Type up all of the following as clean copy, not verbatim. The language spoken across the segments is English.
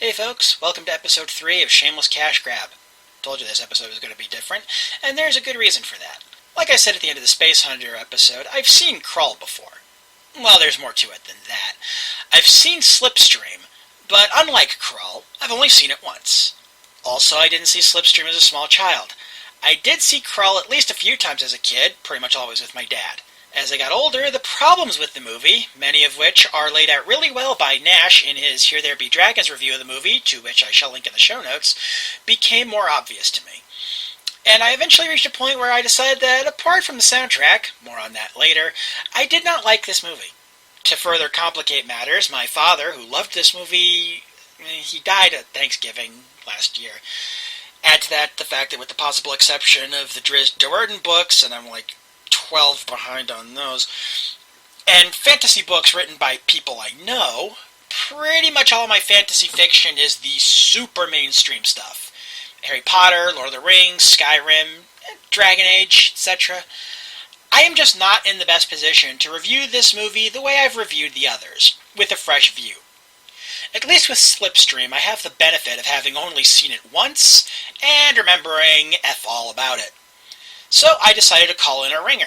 Hey folks, welcome to episode 3 of Shameless Cashgrab. Told you this episode was going to be different, and there's a good reason for that. Like I said at the end of the Space Hunter episode, I've seen Krull before. Well, there's more to it than that. I've seen Slipstream, but unlike Krull, I've only seen it once. Also, I didn't see Slipstream as a small child. I did see Krull at least a few times as a kid, pretty much always with my dad. As I got older, the problems with the movie, many of which are laid out really well by Nash in his Here There Be Dragons review of the movie, to which I shall link in the show notes, became more obvious to me. And I eventually reached a point where I decided that, apart from the soundtrack, more on that later, I did not like this movie. To further complicate matters, my father, who loved this movie, he died at Thanksgiving last year. Add to that the fact that with the possible exception of the Drizzt Do'Urden books, and I'm like 12 behind on those, and fantasy books written by people I know, pretty much all of my fantasy fiction is the super mainstream stuff. Harry Potter, Lord of the Rings, Skyrim, Dragon Age, etc. I am just not in the best position to review this movie the way I've reviewed the others, with a fresh view. At least with Slipstream, I have the benefit of having only seen it once, and remembering F all about it. So I decided to call in a ringer.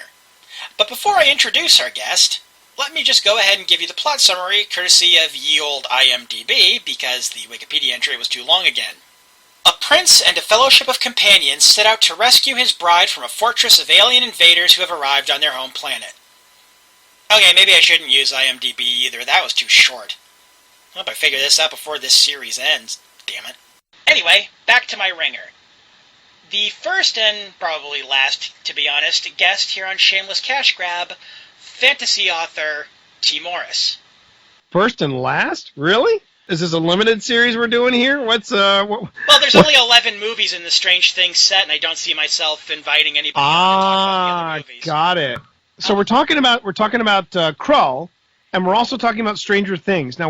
But before I introduce our guest, let me just go ahead and give you the plot summary courtesy of ye olde IMDb, because the Wikipedia entry was too long again. A prince and a fellowship of companions set out to rescue his bride from a fortress of alien invaders who have arrived on their home planet. Okay, maybe I shouldn't use IMDb either, that was too short. I hope I figure this out before this series ends, damn it. Anyway, back to my ringer. The first and probably last, to be honest, guest here on Shameless Cashgrab, fantasy author T. Morris. First and last? Really? Is this a limited series we're doing here? Well, there's only 11 movies in the Strange Things set, and I don't see myself inviting anybody to talk about the other movies. Got it. So we're talking about Krull, and we're also talking about Stranger Things. Now,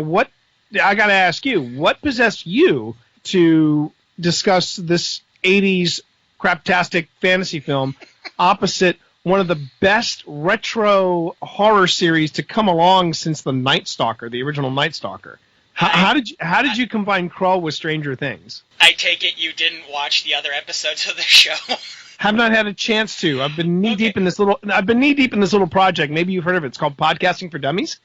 I got to ask you, what possessed you to discuss this 80s craptastic fantasy film opposite one of the best retro horror series to come along since the Night Stalker, the original Night Stalker? How did you combine Krull with Stranger Things? I take it you didn't watch the other episodes of the show. Have not had a chance to. I've been knee deep in this little project. Maybe you've heard of it. It's called Podcasting for Dummies.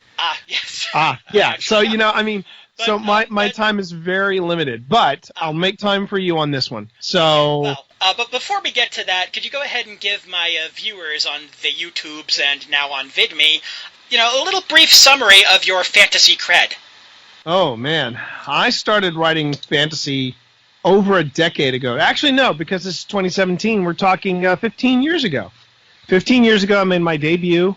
Yes. Yeah. So my time is very limited, but I'll make time for you on this one. So. But before we get to that, could you go ahead and give my viewers on the YouTubes and now on VidMe, a little brief summary of your fantasy cred? Oh, man. I started writing fantasy over a decade ago. Actually, no, because this is 2017. We're talking 15 years ago. 15 years ago, I made my debut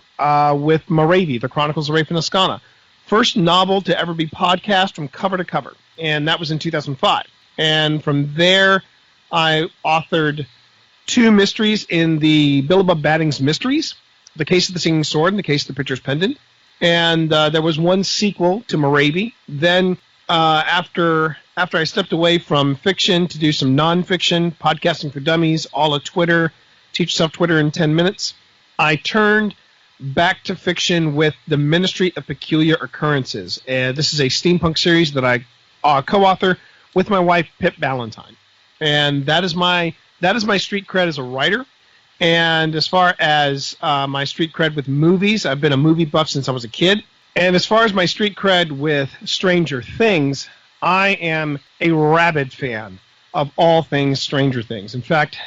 with Moravia, The Chronicles of Rafe and Ascana. First novel to ever be podcast from cover to cover, and that was in 2005. And from there, I authored 2 mysteries in the Billabub Baddings Mysteries, The Case of the Singing Sword and The Case of the Pitcher's Pendant. And there was one sequel to Moravia. Then after I stepped away from fiction to do some nonfiction, Podcasting for Dummies, all of Twitter, Teach Yourself Twitter in 10 minutes, I turned back to fiction with The Ministry of Peculiar Occurrences. This is a steampunk series that I co-author with my wife, Pip Ballantyne. And that is my street cred as a writer. And as far as my street cred with movies, I've been a movie buff since I was a kid. And as far as my street cred with Stranger Things, I am a rabid fan of all things Stranger Things. In fact,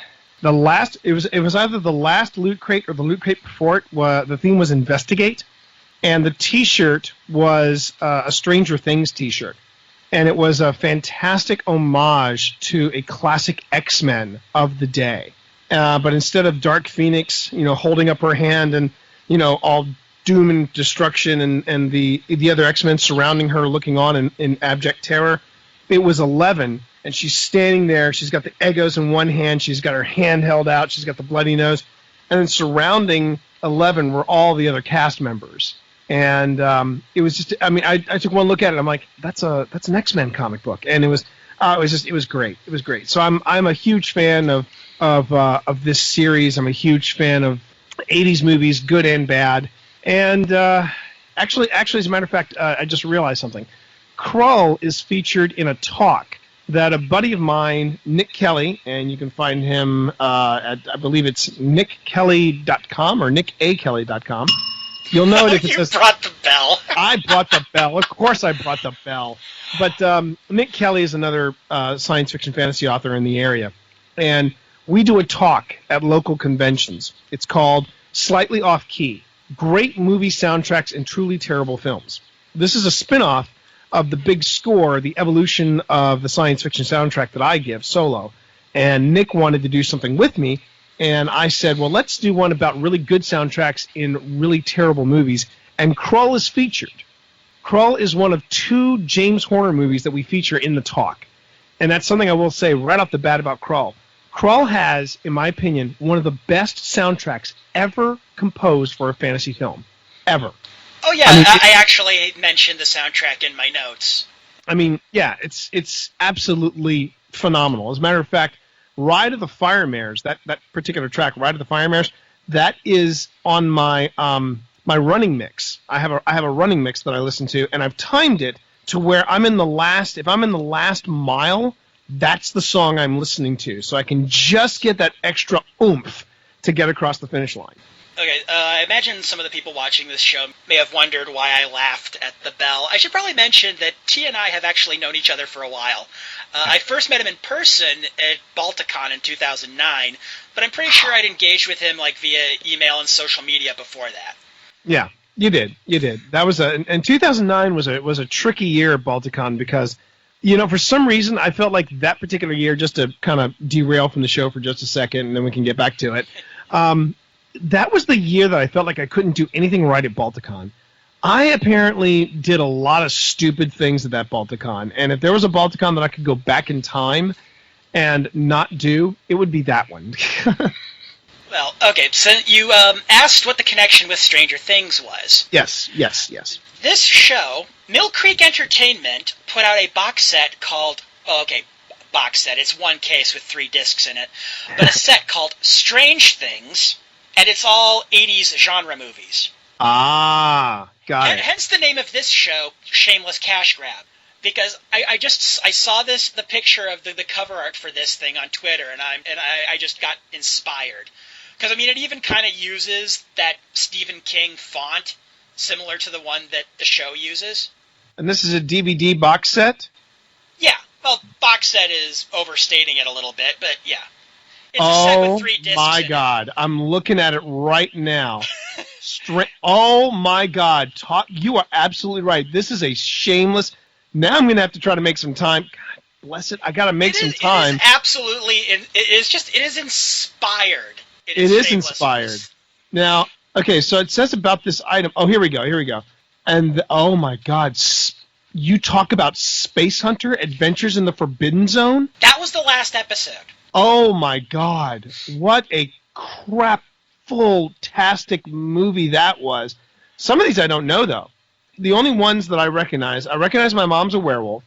it was either the last Loot Crate or the Loot Crate before it. The theme was Investigate, and the T-shirt was a Stranger Things T-shirt. And it was a fantastic homage to a classic X-Men of the day. But instead of Dark Phoenix, holding up her hand and, all doom and destruction and the other X-Men surrounding her looking on in abject terror, it was 11, and she's standing there. She's got the Eggos in one hand. She's got her hand held out. She's got the bloody nose. And then surrounding 11 were all the other cast members. And it was just, I took one look at it. I'm like, that's an X-Men comic book. And it was great. It was great. So I'm a huge fan of this series. I'm a huge fan of 80s movies, good and bad. And actually, as a matter of fact, I just realized something. Krull is featured in a talk that a buddy of mine, Nick Kelly, and you can find him at, I believe it's nickkelly.com or nickakelly.com. You'll know it if it says... You brought the bell. I brought the bell. Of course I brought the bell. But Nick Kelly is another science fiction fantasy author in the area. And we do a talk at local conventions. It's called Slightly Off Key. Great movie soundtracks and truly terrible films. This is a spin-off of the big score, the evolution of the science fiction soundtrack that I give solo. And Nick wanted to do something with me. And I said, well, let's do one about really good soundtracks in really terrible movies. And Krull is featured. Krull is one of 2 James Horner movies that we feature in the talk. And that's something I will say right off the bat about Krull. Krull has, in my opinion, one of the best soundtracks ever composed for a fantasy film. Ever. Oh, yeah, I actually mentioned the soundtrack in my notes. I mean, yeah, it's absolutely phenomenal. As a matter of fact, Ride of the Fire Mares, that particular track, Ride of the Fire Mares, that is on my my running mix. I have a running mix that I listen to, and I've timed it to where if I'm in the last mile, that's the song I'm listening to, so I can just get that extra oomph to get across the finish line. Okay, I imagine some of the people watching this show may have wondered why I laughed at the bell. I should probably mention that T and I have actually known each other for a while. I first met him in person at Balticon in 2009, but I'm pretty sure I'd engaged with him like via email and social media before that. Yeah, you did. That was and 2009 was a tricky year at Balticon because, for some reason I felt like that particular year, just to kind of derail from the show for just a second and then we can get back to it. That was the year that I felt like I couldn't do anything right at Balticon. I apparently did a lot of stupid things at that Balticon, and if there was a Balticon that I could go back in time and not do, it would be that one. Well, okay, so you asked what the connection with Stranger Things was. Yes. This show, Mill Creek Entertainment, put out a box set called... box set. It's one case with 3 discs in it. But a set called Strange Things... And it's all 80s genre movies. Ah, got it. Hence the name of this show, Shameless Cashgrab. Because I saw the picture of the cover art for this thing on Twitter, and I just got inspired. Because, I mean, it even kind of uses that Stephen King font, similar to the one that the show uses. And this is a DVD box set? Yeah. Well, box set is overstating it a little bit, but yeah. It's a set with 3 discs. Oh my God! I'm looking at it right now. Oh my God! You are absolutely right. This is a shameless. Now I'm going to have to try to make some time. God bless it! I got to make some time. It is absolutely. It is inspired. It is inspired. Now, okay. So it says about this item. Oh, here we go. And oh my God! You talk about Space Hunter: Adventures in the Forbidden Zone. That was the last episode. Oh my God, what a crap-full-tastic movie that was. Some of these I don't know, though. The only ones that I recognize My Mom's a Werewolf.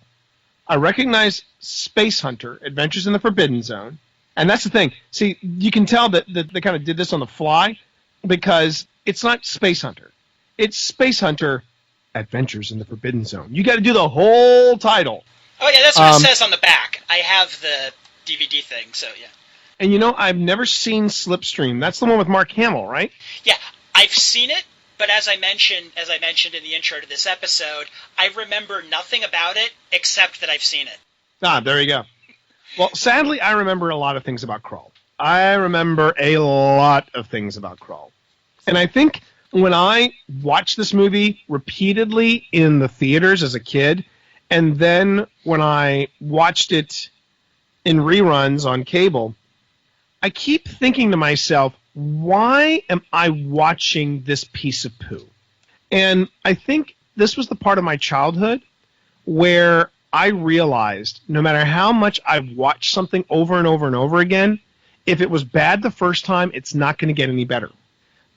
I recognize Space Hunter, Adventures in the Forbidden Zone. And that's the thing. See, you can tell that they kind of did this on the fly because it's not Space Hunter. It's Space Hunter, Adventures in the Forbidden Zone. You got to do the whole title. Oh, yeah, that's what it says on the back. I have the DVD thing, so yeah. And I've never seen Slipstream. That's the one with Mark Hamill, right? Yeah, I've seen it, but as I mentioned in the intro to this episode, I remember nothing about it except that I've seen it. Ah, there you go. Well, sadly, I remember a lot of things about Krull. I remember a lot of things about Krull. And I think when I watched this movie repeatedly in the theaters as a kid, and then when I watched it in reruns on cable, I keep thinking to myself, why am I watching this piece of poo? And I think this was the part of my childhood where I realized no matter how much I've watched something over and over and over again, if it was bad the first time, it's not going to get any better.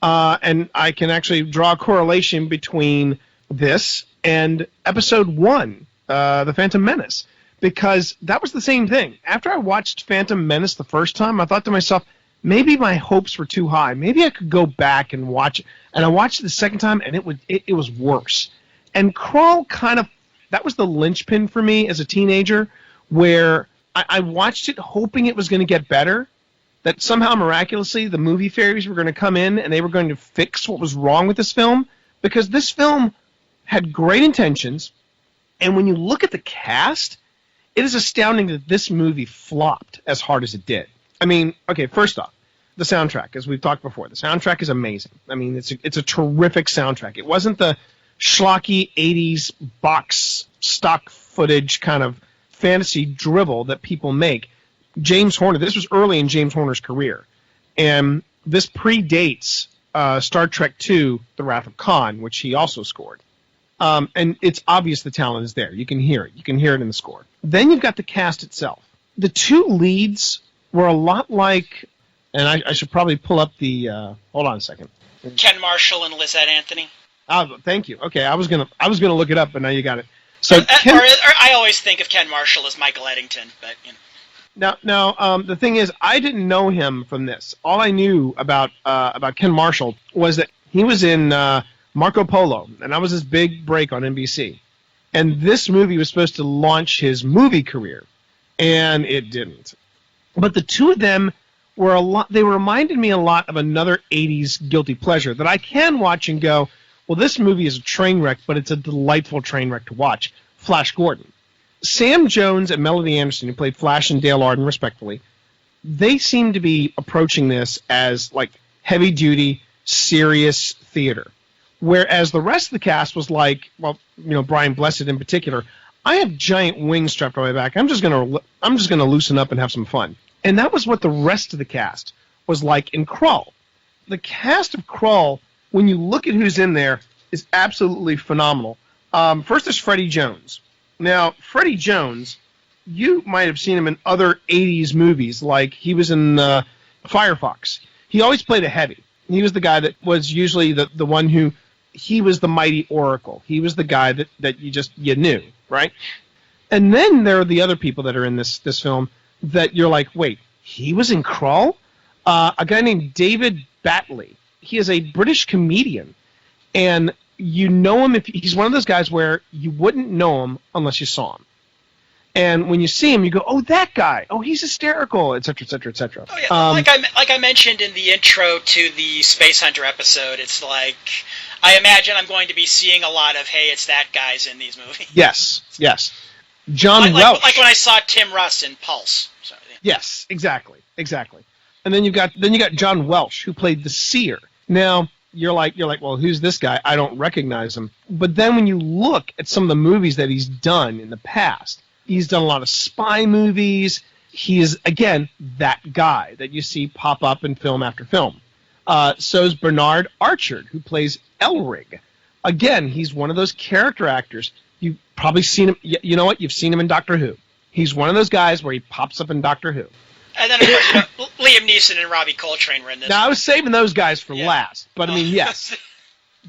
And I can actually draw a correlation between this and episode 1, The Phantom Menace. Because that was the same thing. After I watched Phantom Menace the first time, I thought to myself, maybe my hopes were too high. Maybe I could go back and watch it. And I watched it the second time, and it was worse. And Krull kind of that was the linchpin for me as a teenager, where I watched it hoping it was going to get better, that somehow miraculously the movie fairies were going to come in and they were going to fix what was wrong with this film, because this film had great intentions, and when you look at the cast, it is astounding that this movie flopped as hard as it did. I mean, okay, first off, the soundtrack, as we've talked before, the soundtrack is amazing. I mean, it's a terrific soundtrack. It wasn't the schlocky 80s box stock footage kind of fantasy drivel that people make. James Horner, this was early in James Horner's career, and this predates Star Trek II, The Wrath of Khan, which he also scored. And it's obvious the talent is there. You can hear it. You can hear it in the score. Then you've got the cast itself. The two leads were a lot like, and I should probably pull up the, hold on a second. Ken Marshall and Lizette Anthony. Oh, thank you. Okay, I was gonna look it up, but now you got it. So or I always think of Ken Marshall as Michael Eddington, but you know. Now, the thing is, I didn't know him from this. All I knew about Ken Marshall was that he was in Marco Polo, and that was his big break on NBC. And this movie was supposed to launch his movie career, and it didn't. But the two of them were they reminded me a lot of another 80s guilty pleasure that I can watch and go, well, this movie is a train wreck, but it's a delightful train wreck to watch. Flash Gordon. Sam Jones and Melody Anderson, who played Flash and Dale Arden, respectively, they seem to be approaching this as like heavy-duty, serious theater. Whereas the rest of the cast was like, well, you know, Brian Blessed in particular, I have giant wings strapped on my back. I'm just gonna loosen up and have some fun. And that was what the rest of the cast was like in Krull. The cast of Krull, when you look at who's in there, is absolutely phenomenal. First is Freddie Jones. Now, Freddie Jones, you might have seen him in other 80s movies, like he was in Firefox. He always played a heavy. He was the guy that was usually the one who, he was the mighty oracle. He was the guy that you knew, right? And then there are the other people that are in this film that you're like, wait, he was in Krull? A guy named David Batley. He is a British comedian, and you know him if he's one of those guys where you wouldn't know him unless you saw him. And when you see him, you go, oh, that guy. Oh, he's hysterical, et cetera, et cetera, et cetera. Oh, yeah. Like I mentioned in the intro to the Space Hunter episode, it's like, I imagine I'm going to be seeing a lot of, hey, it's that guy's in these movies. Yes. John Welsh. Like when I saw Tim Russ in Pulse. So, yeah. Yes, exactly. And then you got John Welsh, who played the Seer. Now, you're like, well, who's this guy? I don't recognize him. But then when you look at some of the movies that he's done in the past, he's done a lot of spy movies. He is, again, that guy that you see pop up in film after film. So is Bernard Archard, who plays Elrig. Again, he's one of those character actors. You've probably seen him. You know what? You've seen him in Doctor Who. He's one of those guys where he pops up in Doctor Who. And then, of course, Liam Neeson and Robbie Coltrane were in this. Now, I was saving those guys for last. But, I mean, yes.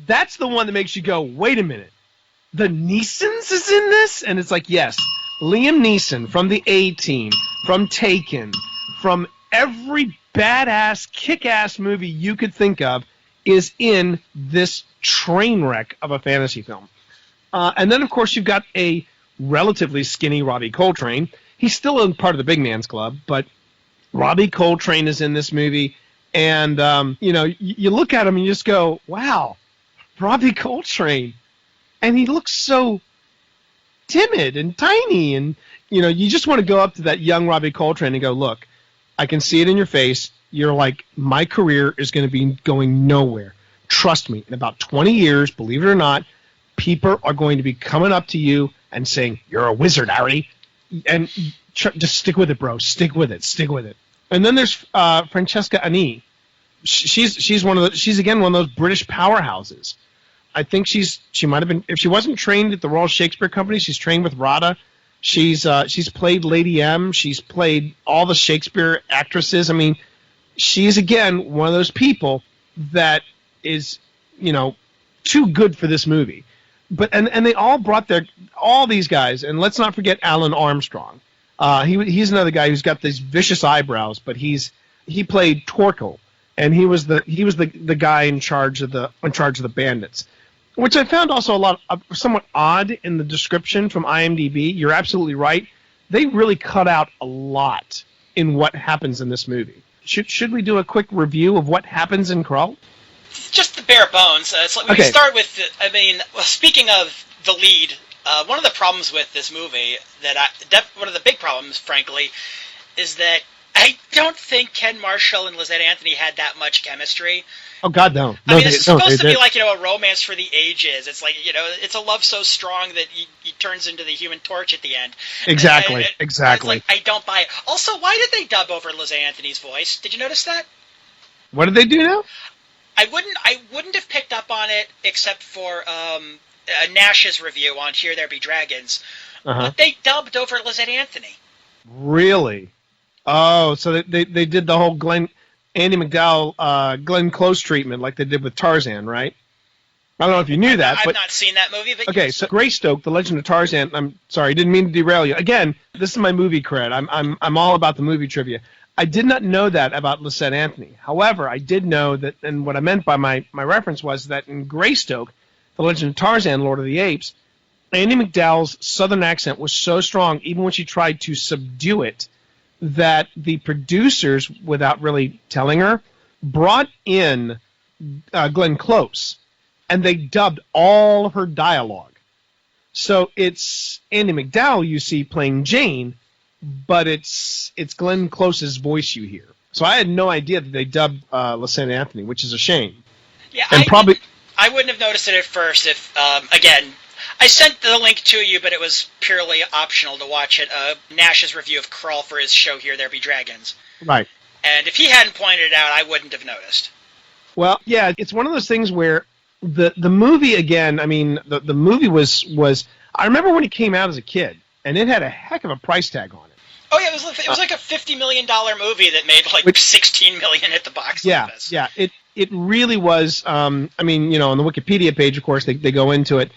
That's the one that makes you go, wait a minute. The Neesons is in this? And it's like, yes. Liam Neeson from the A-Team, from Taken, from every badass, kick-ass movie you could think of is in this train wreck of a fantasy film. And then, of course, you've got a relatively skinny Robbie Coltrane. He's still a part of the big man's club, but Robbie Coltrane is in this movie. And, you look at him and you just go, wow, Robbie Coltrane. And he looks so timid and tiny. And, you just want to go up to that young Robbie Coltrane and go, look, I can see it in your face. You're like, my career is going to be going nowhere. Trust me, in about 20 years, believe it or not, people are going to be coming up to you and saying, you're a wizard, Harry. And just stick with it, bro. Stick with it. And then there's Francesca Anni. She's again one of those British powerhouses. I think she might have been, if she wasn't trained at the Royal Shakespeare Company, she's trained with RADA. She's played Lady M. She's played all the Shakespeare actresses. I mean, she's again one of those people that is, too good for this movie. But and they all brought all these guys, and let's not forget Alan Armstrong. He's another guy who's got these vicious eyebrows, but he played Torkel, and he was the guy in charge of the bandits. which I found also a lot somewhat odd in the description from IMDb. You're absolutely right. They really cut out a lot in what happens in this movie. Should we do a quick review of what happens in Krull? Just the bare bones. So we can start with, speaking of the lead, one of the problems with this movie, one of the big problems, frankly, is that I don't think Ken Marshall and Lizette Anthony had that much chemistry. Oh, God, no. It's supposed to be like, a romance for the ages. It's like, it's a love so strong that he turns into the Human Torch at the end. Exactly. It's like, I don't buy it. Also, why did they dub over Lizette Anthony's voice? Did you notice that? What did they do now? I wouldn't have picked up on it except for Nash's review on Here There Be Dragons. But they dubbed over Lizette Anthony. Really? Oh, so they did the whole Andy McDowell, Glenn Close treatment like they did with Tarzan, right? I don't know if you knew that. I've not seen that movie. But okay, so Greystoke, The Legend of Tarzan. I'm sorry, I didn't mean to derail you. Again, this is my movie cred. I'm all about the movie trivia. I did not know that about Lizette Anthony. However, I did know that, and what I meant by my reference was that in Greystoke, The Legend of Tarzan, Lord of the Apes, Andy McDowell's southern accent was so strong, even when she tried to subdue it, that the producers, without really telling her, brought in Glenn Close, and they dubbed all of her dialogue. So it's Andy McDowell you see playing Jane, but it's Glenn Close's voice you hear. So I had no idea that they dubbed Lizette Anthony, which is a shame. Yeah, I wouldn't have noticed it at first if, again, I sent the link to you, but it was purely optional to watch it. Nash's review of Krull for his show Here There Be Dragons. Right. And if he hadn't pointed it out, I wouldn't have noticed. Well, yeah, it's one of those things where the movie, again, I mean, the movie was I remember when it came out as a kid, and it had a heck of a price tag on it. Oh, yeah, it was like a $50 million movie that made like $16 million at the box office. Yeah, it really was. I mean, on the Wikipedia page, of course, they go into it.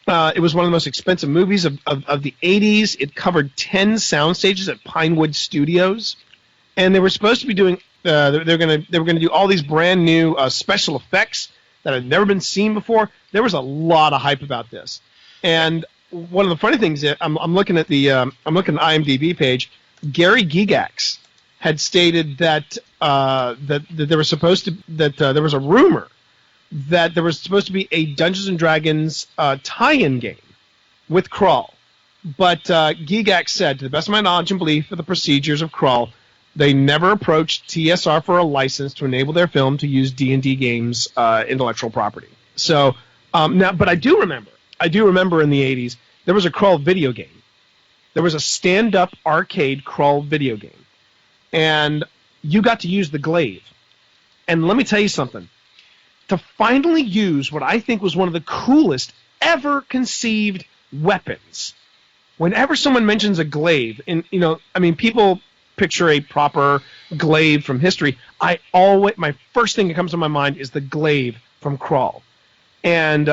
It was one of the most expensive movies of the 80s. It covered 10 sound stages at Pinewood Studios, and they were supposed to be doing. They were going to do all these brand new special effects that had never been seen before. There was a lot of hype about this, and one of the funny things is I'm looking at the IMDb page. Gary Gygax had stated that that there was supposed to there was a rumor that there was supposed to be a Dungeons and Dragons tie-in game with Krull, but Gygax said, to the best of my knowledge and belief of the procedures of Krull, they never approached TSR for a license to enable their film to use D&D games intellectual property. So now, but I do remember in the 80s there was a Krull video game. There was a stand-up arcade Krull video game, and you got to use the glaive. And let me tell you something. To finally use what I think was one of the coolest ever conceived weapons. Whenever someone mentions a glaive, and people picture a proper glaive from history. My first thing that comes to my mind is the glaive from Krull, and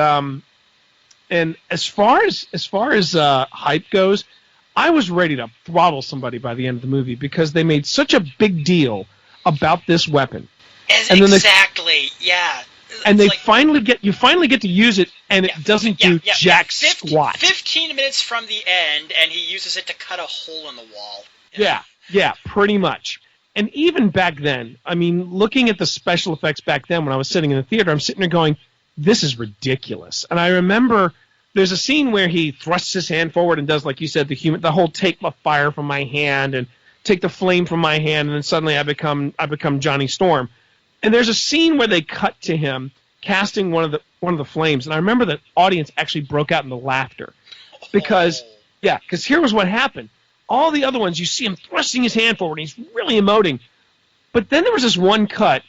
as far as hype goes, I was ready to throttle somebody by the end of the movie because they made such a big deal about this weapon. Yeah. And they finally get to use it, and it doesn't do jack squat. 15 minutes from the end, and he uses it to cut a hole in the wall. Yeah, pretty much. And even back then, I mean, looking at the special effects back then when I was sitting in the theater, I'm sitting there going, this is ridiculous. And I remember there's a scene where he thrusts his hand forward and does, like you said, the whole take the fire from my hand and take the flame from my hand, and then suddenly I become Johnny Storm. And there's a scene where they cut to him casting one of the flames, and I remember the audience actually broke out into laughter because here was what happened. All the other ones, you see him thrusting his hand forward, and he's really emoting. But then there was this one cut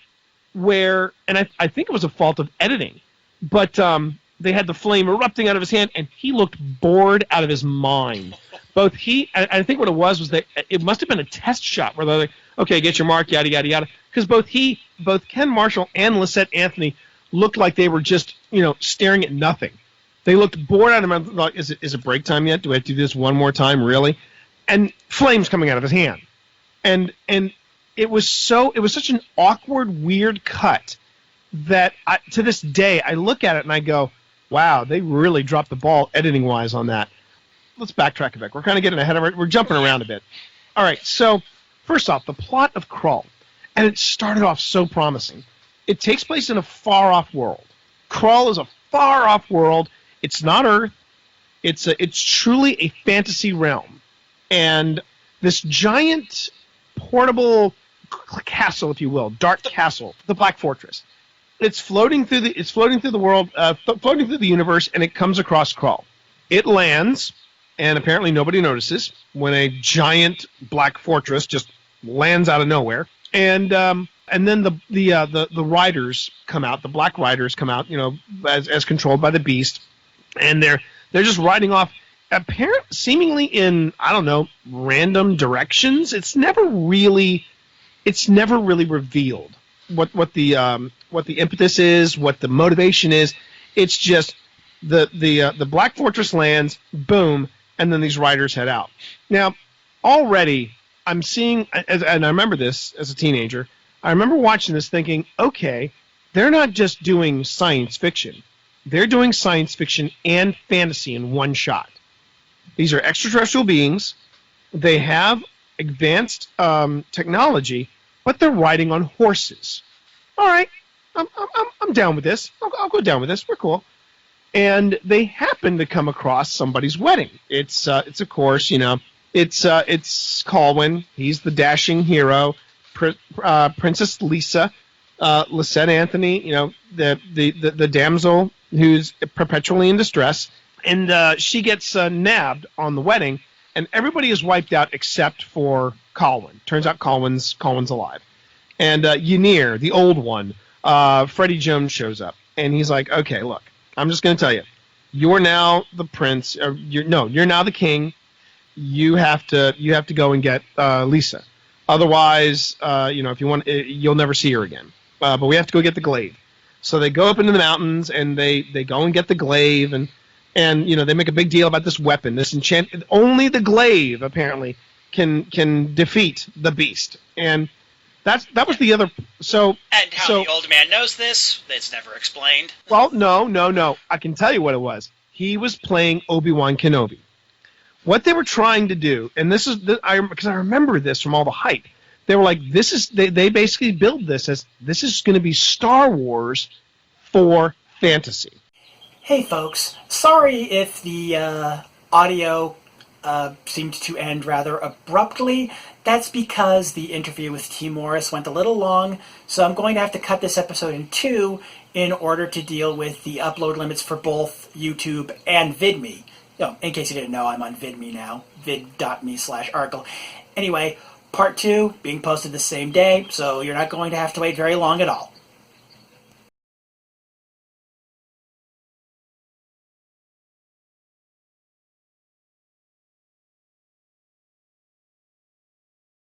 where, and I think it was a fault of editing, but they had the flame erupting out of his hand, and he looked bored out of his mind. I think what it was that it must have been a test shot where they're like, okay, get your mark, yada, yada, yada. Because both Ken Marshall and Lizette Anthony looked like they were just, staring at nothing. They looked bored out of them. Like, is it break time yet? Do I have to do this one more time, really? And flames coming out of his hand. And it was such an awkward, weird cut that to this day I look at it and I go, Wow, they really dropped the ball editing-wise on that. Let's backtrack a bit. We're kind of getting ahead of it. We're jumping around a bit. All right, so first off, the plot of Krull. And it started off so promising. It takes place in a far-off world. Krull is a far-off world. It's not Earth. It's truly a fantasy realm. And this giant portable castle, if you will, dark castle, the Black Fortress. It's floating through the world, floating through the universe, and it comes across Krull. It lands, and apparently nobody notices when a giant black fortress just lands out of nowhere. And then the riders come out, the Black Riders come out, as controlled by the Beast, and they're just riding off, seemingly in, I don't know, random directions. It's never really revealed what the impetus is, what the motivation is. It's just the Black Fortress lands, boom, and then these riders head out. Now, already I'm seeing, and I remember this as a teenager, I remember watching this thinking, okay, they're not just doing science fiction. They're doing science fiction and fantasy in one shot. These are extraterrestrial beings. They have advanced technology, but they're riding on horses. All right, I'm down with this. I'll go down with this. We're cool. And they happen to come across somebody's wedding. It's of course, it's Colwyn. He's the dashing hero. Princess Lisa, Lisette Anthony. The damsel who's perpetually in distress, and she gets nabbed on the wedding, and everybody is wiped out except for Colwyn. Turns out Colwyn's alive, and Ynir, the old one, Freddie Jones shows up, and he's like, "Okay, look, I'm just going to tell you, you're now the prince. You're now the king. You have to go and get Lisa. Otherwise, if you want, you'll never see her again. But we have to go get the glaive." So they go up into the mountains, and they go and get the glaive, and they make a big deal about this weapon, this enchant. Only the glaive apparently can defeat the beast, and that was the other. So and how the old man knows this? It's never explained. Well, no. I can tell you what it was. He was playing Obi-Wan Kenobi. What they were trying to do, and this is because I remember this from all the hype. They were like, they basically build this as this is going to be Star Wars for fantasy. Hey folks, sorry if the audio seemed to end rather abruptly. That's because the interview with T. Morris went a little long, so I'm going to have to cut this episode in two in order to deal with the upload limits for both YouTube and VidMe. In case you didn't know, I'm on VidMe now, vid.me/article. Anyway, part 2 being posted the same day, so you're not going to have to wait very long at all.